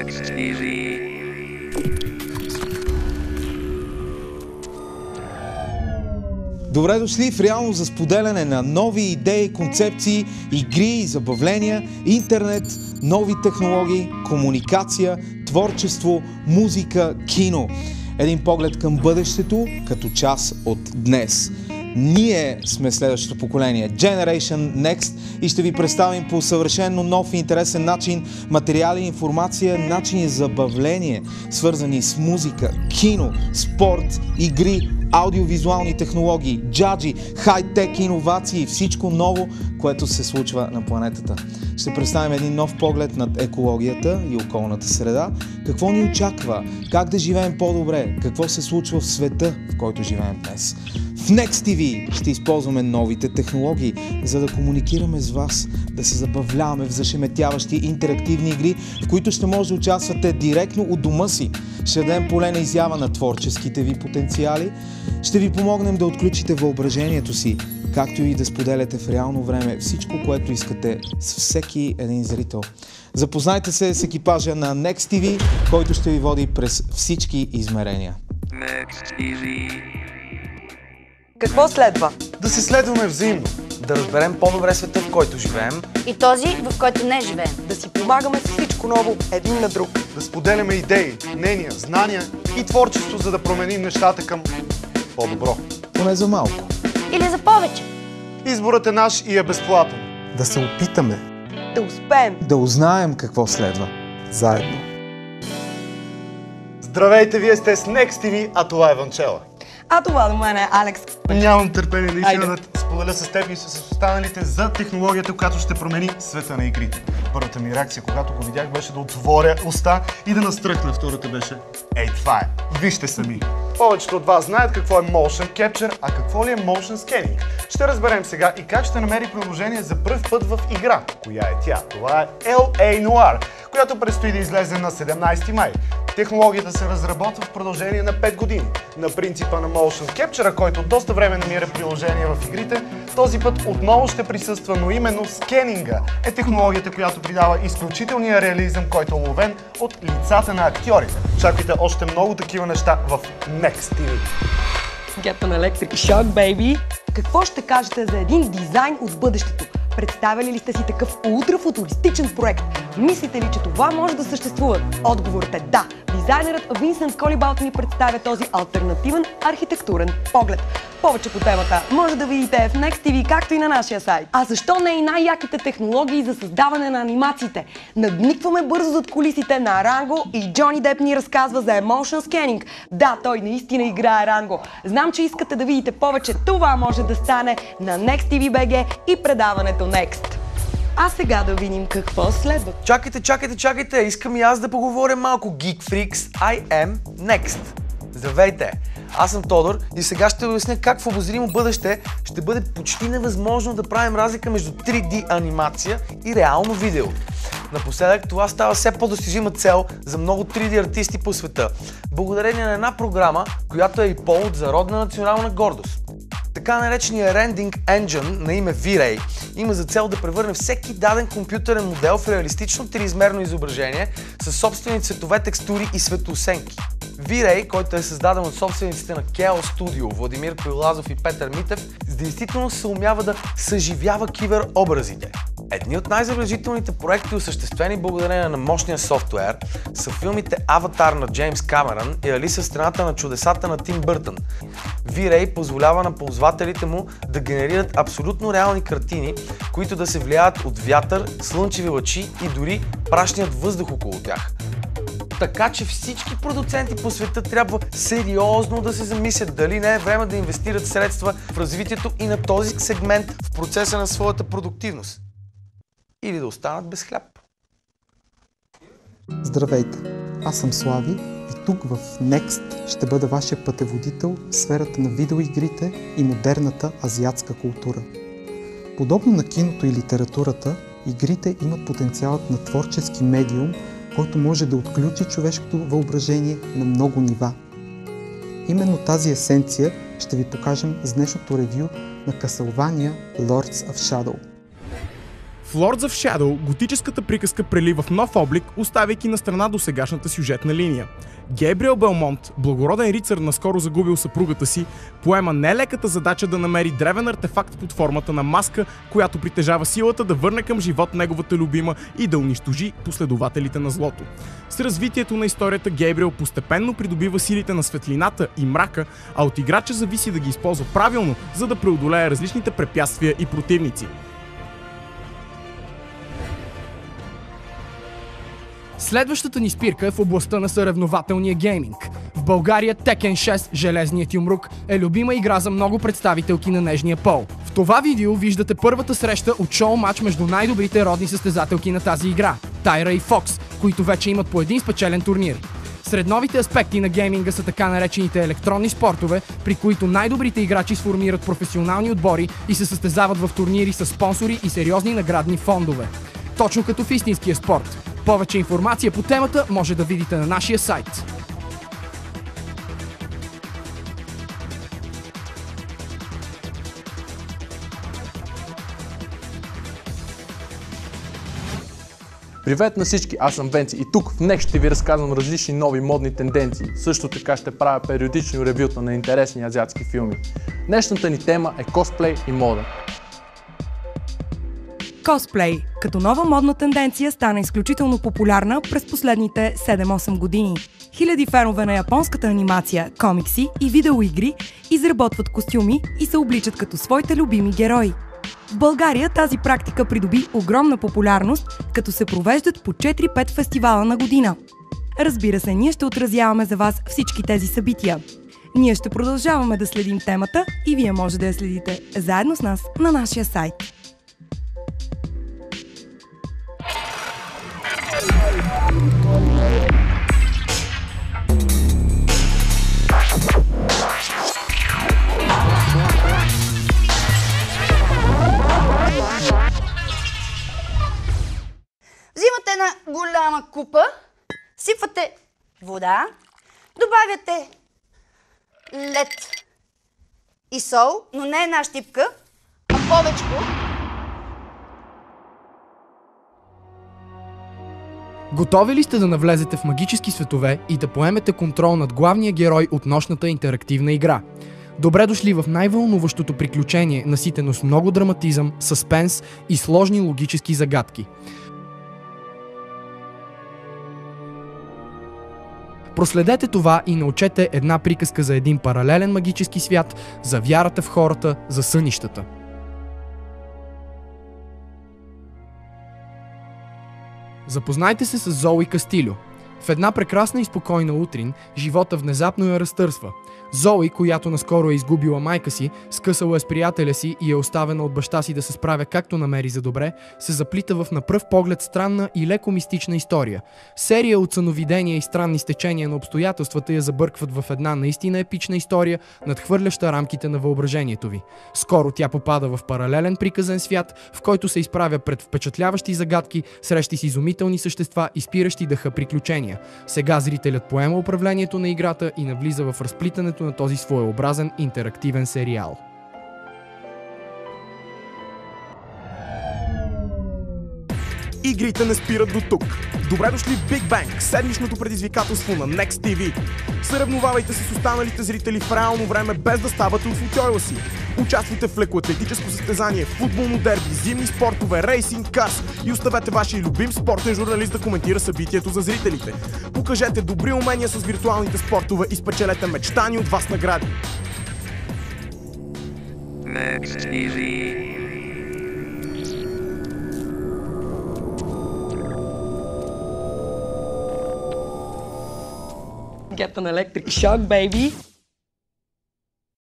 Next TV. Добре дошли в реално за споделяне на нови идеи, концепции, игри, забавления, интернет, нови технологии, комуникация, творчество, музика, кино. Един поглед към бъдещето като част от днес. Ние сме следващото поколение, Generation Next, и ще ви представим по съвършено нов и интересен начин материали, информация, начини за забавление, свързани с музика, кино, спорт, игри, аудиовизуални технологии, джаджи, хай-тек иновации и всичко ново, което се случва на планетата. Ще представим един нов поглед над екологията и околната среда, какво ни очаква, как да живеем по-добре, какво се случва в света, в който живеем днес. В Next TV ще използваме новите технологии, за да комуникираме с вас, да се забавляваме в зашеметяващи интерактивни игри, в които ще може да участвате директно от дома си. Ще дадем поле на изява на творческите ви потенциали, ще ви помогнем да отключите въображението си, както и да споделяте в реално време всичко, което искате с всеки един зрител. Запознайте се с екипажа на Next TV, който ще ви води през всички измерения. Next TV. Какво следва? Да се следваме взаимно, да разберем по-добре света, в който живеем, и този, в който не живеем. Да си помагаме с всичко ново един на друг. да споделяме идеи, мнения, знания и творчество, за да променим нещата към по-добро. Поне за малко. Или за повече. Изборът е наш и е безплатен. Да се опитаме. Да успеем. Да узнаем какво следва. Заедно. Здравейте, вие сте с Next TV, а това е Ванчела. А това до мен е Алекс. Нямам търпение наистина Айде. да споделя с теб и с останалите за технологията, която ще промени света на игрите. Първата ми реакция, когато го видях, беше да отворя уста и да настръхна. Втората беше: ей, това е! Вижте сами! Повечето от вас знаят какво е Motion Capture, а какво ли е Motion Scanning. Ще разберем сега и как ще намери приложение за пръв път в игра. Коя е тя? Това е LA Noire, която предстои да излезе на 17 май. Технологията се разработва в продължение на 5 години. На принципа на Motion Capture, който доста време намира приложение в игрите, този път отново ще присъства, но именно скенинга е технологията, която придава изключителния реализъм, който е уловен от лицата на актьорите. Чакайте още много такива неща в Next TV. Get an electric shock, baby! Какво ще кажете за един дизайн от бъдещето? Представили ли сте си такъв ултрафутуристичен проект? Мислите ли, че това може да съществува? Отговорът е да! Дизайнерът Винсент Колибалт ни представя този алтернативен архитектурен поглед. Повече по темата може да видите в Next TV, както и на нашия сайт. А защо не и най-яките технологии за създаване на анимациите? Надникваме бързо зад кулисите на Ранго и Джони Деп ни разказва за Emotion Scanning. Да, той наистина играе Ранго. Знам, че искате да видите повече. Това може да стане на Next TV BG и предаването Next. А сега да видим какво следва. Чакайте! Искам и аз да поговоря малко. Geek Freaks, I am Next. Здравейте! Аз съм Тодор и сега ще обясня как в обозримо бъдеще ще бъде почти невъзможно да правим разлика между 3D анимация и реално видео. Напоследък това става все по-достижима цел за много 3D артисти по света, благодарение на една програма, която е и повод за родна национална гордост. Така наречения Rendering Engine на име V-Ray има за цел да превърне всеки даден компютърен модел в реалистично триизмерно изображение със собствени цветове, текстури и светоусенки. V-Ray, който е създаден от собствениците на Keol Studio, Владимир Койлазов и Петър Митев, действително се умява да съживява киберобразите. Едни от най-забележителните проекти, осъществени благодарение на мощния софтуер, са филмите Аватар на Джеймс Камерън и Алиса в страната на чудесата на Тим Бъртън. V-Ray позволява на ползвателите му да генерират абсолютно реални картини, които да се влияят от вятър, слънчеви лъчи и дори прашният въздух около тях. Така че всички продуценти по света трябва сериозно да се замислят дали не е време да инвестират средства в развитието и на този сегмент в процеса на своята продуктивност. Или да останат без хляб. Здравейте! Аз съм Слави и тук в Next ще бъда вашия пътеводител в сферата на видеоигрите и модерната азиатска култура. Подобно на киното и литературата, игрите имат потенциалът на творчески медиум, който може да отключи човешкото въображение на много нива. Именно тази есенция ще ви покажем с днешното ревю на Castlevania Lords of Shadow. В Lords of Shadow готическата приказка прелива в нов облик, оставяйки на страна досегашната сюжетна линия. Гейбриел Белмонт, благороден рицар, наскоро загубил съпругата си, поема нелеката задача да намери древен артефакт под формата на маска, която притежава силата да върне към живот неговата любима и да унищожи последователите на злото. С развитието на историята Гейбриел постепенно придобива силите на светлината и мрака, а от играча зависи да ги използва правилно, за да преодолее различните препятствия и противници. Следващата ни спирка е в областта на съревнователния гейминг. В България Tekken 6, Железният юмрук, е любима игра за много представителки на нежния пол. В това видео виждате първата среща от шоу-мач между най-добрите родни състезателки на тази игра – Тайра и Фокс, които вече имат по един спечелен турнир. Сред новите аспекти на гейминга са така наречените електронни спортове, при които най-добрите играчи сформират професионални отбори и се състезават в турнири с спонсори и сериозни наградни фондове. Точно като в истинския спорт. Повече информация по темата може да видите на нашия сайт. Привет на всички, аз съм Венци и тук в Next ще ви разказвам различни нови модни тенденции. Също така ще правя периодични ревюта на интересни азиатски филми. Днешната ни тема е косплей и мода. Косплей като нова модна тенденция стана изключително популярна през последните 7-8 години. Хиляди фенове на японската анимация, комикси и видеоигри изработват костюми и се обличат като своите любими герои. В България тази практика придоби огромна популярност, като се провеждат по 4-5 фестивала на година. Разбира се, ние ще отразяваме за вас всички тези събития. Ние ще продължаваме да следим темата и вие може да я следите заедно с нас на нашия сайт. Взимате една голяма купа, сипвате вода, добавяте лед и сол, но не една щипка, а повечко. Готови ли сте да навлезете в магически светове и да поемете контрол над главния герой от нощната интерактивна игра? Добре дошли в най-вълнуващото приключение, наситено с много драматизъм, съспенс и сложни логически загадки. Проследете това и научете една приказка за един паралелен магически свят, за вярата в хората, за сънищата. Запознайте се с Зои Кастилю. В една прекрасна и спокойна утрин, живота внезапно я разтърсва. Зои, която наскоро е изгубила майка си, скъсала е с приятеля си и е оставена от баща си да се справя както намери за добре, се заплита в на пръв поглед странна и леко мистична история. Серия от съновидения и странни стечения на обстоятелствата я забъркват в една наистина епична история, надхвърляща рамките на въображението ви. Скоро тя попада в паралелен приказен свят, в който се изправя пред впечатляващи загадки, срещи с изумителни същества и спиращи дъха приключения. Сега зрителят поема управлението на играта и навлиза в разплитането на този своеобразен интерактивен сериал. Игрите не спират до тук. Добре дошли в Big Bang, седмичното предизвикателство на Next TV. Съревновавайте се с останалите зрители в реално време, без да ставате от футойла си. Участвайте в лекоатлетическо състезание, футболно дерби, зимни спортове, рейсинг, карс и оставете вашия любим спортен журналист да коментира събитието за зрителите. Покажете добри умения с виртуалните спортове и спечелете мечтани от вас награди. Next TV. Get an electric shock, baby!